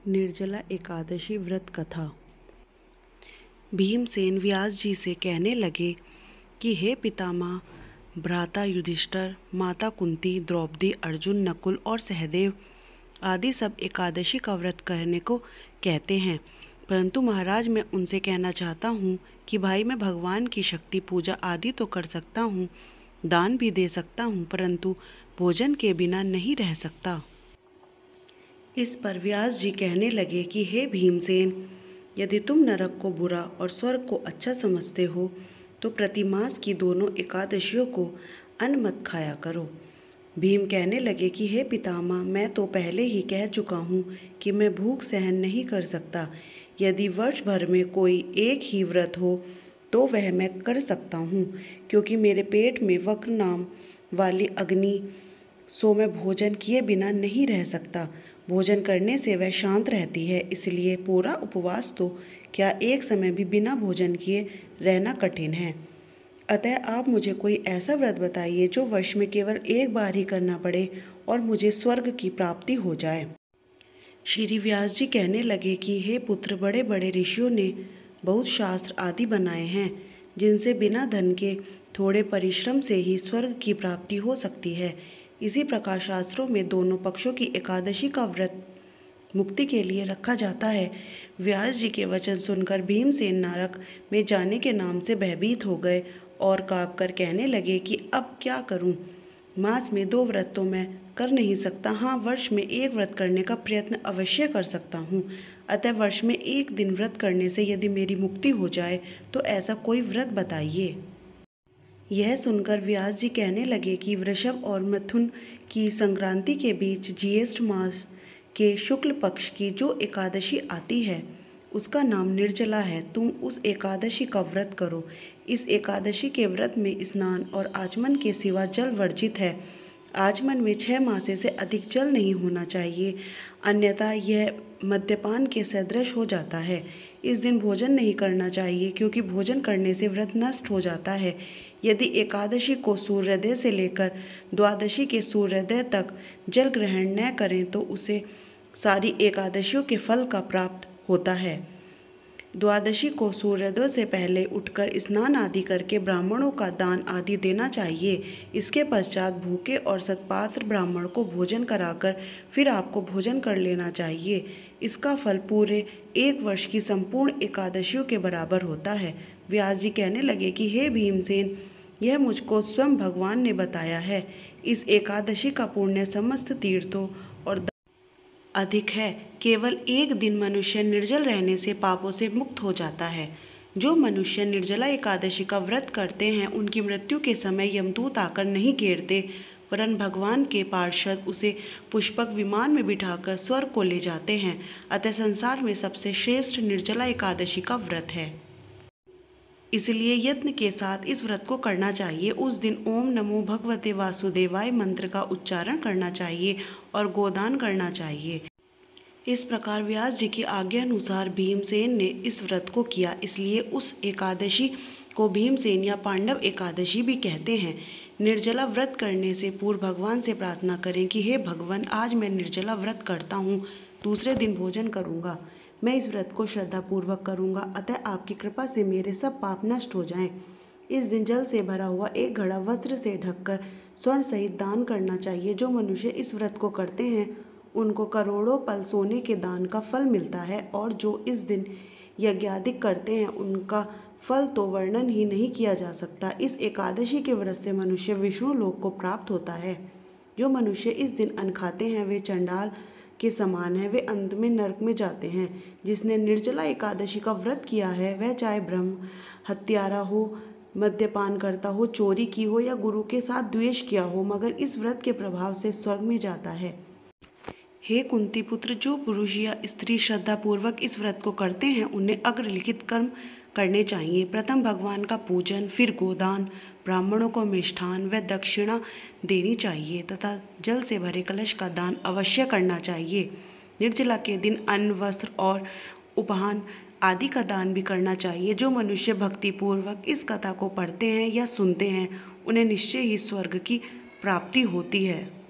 निर्जला एकादशी व्रत कथा। भीमसेन व्यास जी से कहने लगे कि हे पितामह, भ्राता युधिष्ठिर, माता कुंती, द्रौपदी, अर्जुन, नकुल और सहदेव आदि सब एकादशी का व्रत करने को कहते हैं, परंतु महाराज मैं उनसे कहना चाहता हूँ कि भाई मैं भगवान की शक्ति पूजा आदि तो कर सकता हूँ, दान भी दे सकता हूँ, परंतु भोजन के बिना नहीं रह सकता। इस पर व्यास जी कहने लगे कि हे भीमसेन, यदि तुम नरक को बुरा और स्वर्ग को अच्छा समझते हो तो प्रतिमास की दोनों एकादशियों को अन्न मत खाया करो। भीम कहने लगे कि हे पितामह, मैं तो पहले ही कह चुका हूँ कि मैं भूख सहन नहीं कर सकता। यदि वर्ष भर में कोई एक ही व्रत हो तो वह मैं कर सकता हूँ, क्योंकि मेरे पेट में वक्र नाम वाली अग्नि, सो मैं भोजन किए बिना नहीं रह सकता। भोजन करने से वह शांत रहती है, इसलिए पूरा उपवास तो क्या एक समय भी बिना भोजन किए रहना कठिन है। अतः आप मुझे कोई ऐसा व्रत बताइए जो वर्ष में केवल एक बार ही करना पड़े और मुझे स्वर्ग की प्राप्ति हो जाए। श्री व्यास जी कहने लगे कि हे पुत्र, बड़े बड़े ऋषियों ने बहुत शास्त्र आदि बनाए हैं, जिनसे बिना धन के थोड़े परिश्रम से ही स्वर्ग की प्राप्ति हो सकती है। इसी प्रकार शास्त्रों में दोनों पक्षों की एकादशी का व्रत मुक्ति के लिए रखा जाता है। व्यास जी के वचन सुनकर भीमसेन नरक में जाने के नाम से भयभीत हो गए और काँप कर कहने लगे कि अब क्या करूं? मास में 2 व्रत तो मैं कर नहीं सकता, हाँ वर्ष में 1 व्रत करने का प्रयत्न अवश्य कर सकता हूँ। अतः वर्ष में 1 दिन व्रत करने से यदि मेरी मुक्ति हो जाए तो ऐसा कोई व्रत बताइए। यह सुनकर व्यास जी कहने लगे कि वृषभ और मिथुन की संक्रांति के बीच ज्येष्ठ मास के शुक्ल पक्ष की जो एकादशी आती है उसका नाम निर्जला है। तुम उस एकादशी का व्रत करो। इस एकादशी के व्रत में स्नान और आचमन के सिवा जल वर्जित है। आचमन में 6 मासे से अधिक जल नहीं होना चाहिए, अन्यथा यह मद्यपान के सदृश हो जाता है। इस दिन भोजन नहीं करना चाहिए, क्योंकि भोजन करने से व्रत नष्ट हो जाता है। यदि एकादशी को सूर्योदय से लेकर द्वादशी के सूर्योदय तक जल ग्रहण न करें तो उसे सारी एकादशियों के फल का प्राप्त होता है। द्वादशी को सूर्योदय से पहले उठकर स्नान आदि करके ब्राह्मणों का दान आदि देना चाहिए। इसके पश्चात भूखे और सत्पात्र ब्राह्मण को भोजन कराकर फिर आपको भोजन कर लेना चाहिए। इसका फल पूरे 1 वर्ष की संपूर्ण एकादशियों के बराबर होता है। व्यास जी कहने लगे कि हे भीमसेन, यह मुझको स्वयं भगवान ने बताया है। इस एकादशी का पुण्य समस्त तीर्थों और अधिक है। केवल 1 दिन मनुष्य निर्जल रहने से पापों से मुक्त हो जाता है। जो मनुष्य निर्जला एकादशी का व्रत करते हैं उनकी मृत्यु के समय यमदूत आकर नहीं घेरते, वरन भगवान के पार्षद उसे पुष्पक विमान में बिठाकर स्वर्ग को ले जाते हैं। अतः संसार में सबसे श्रेष्ठ निर्जला एकादशी का व्रत है। इसलिए यत्न के साथ इस व्रत को करना चाहिए। उस दिन ओम नमो भगवते वासुदेवाय मंत्र का उच्चारण करना चाहिए और गोदान करना चाहिए। इस प्रकार व्यास जी की आज्ञा अनुसार भीमसेन ने इस व्रत को किया, इसलिए उस एकादशी को भीमसेन या पांडव एकादशी भी कहते हैं। निर्जला व्रत करने से पूर्व भगवान से प्रार्थना करें कि हे भगवान, आज मैं निर्जला व्रत करता हूँ, दूसरे दिन भोजन करूँगा। मैं इस व्रत को श्रद्धापूर्वक करूँगा, अतः आपकी कृपा से मेरे सब पाप नष्ट हो जाएं। इस दिन जल से भरा हुआ 1 घड़ा वस्त्र से ढककर स्वर्ण सहित दान करना चाहिए। जो मनुष्य इस व्रत को करते हैं उनको करोड़ों पल सोने के दान का फल मिलता है, और जो इस दिन यज्ञादिक करते हैं उनका फल तो वर्णन ही नहीं किया जा सकता। इस एकादशी के व्रत से मनुष्य विष्णु लोक को प्राप्त होता है। जो मनुष्य इस दिन अन्न खाते हैं वे चंडाल के समान है, वे अंत में नरक में जाते हैं। जिसने निर्जला एकादशी का व्रत किया है वह चाहे ब्रह्म हत्यारा हो, मद्यपान करता हो, चोरी की हो या गुरु के साथ द्वेष किया हो, मगर इस व्रत के प्रभाव से स्वर्ग में जाता है। हे कुंती पुत्र, जो पुरुष या स्त्री श्रद्धापूर्वक इस व्रत को करते हैं उन्हें अग्रलिखित कर्म करने चाहिए। प्रथम भगवान का पूजन, फिर गोदान, ब्राह्मणों को मिष्ठान व दक्षिणा देनी चाहिए तथा जल से भरे कलश का दान अवश्य करना चाहिए। निर्जला के दिन अन्न, वस्त्र और उपहान आदि का दान भी करना चाहिए। जो मनुष्य भक्तिपूर्वक इस कथा को पढ़ते हैं या सुनते हैं उन्हें निश्चय ही स्वर्ग की प्राप्ति होती है।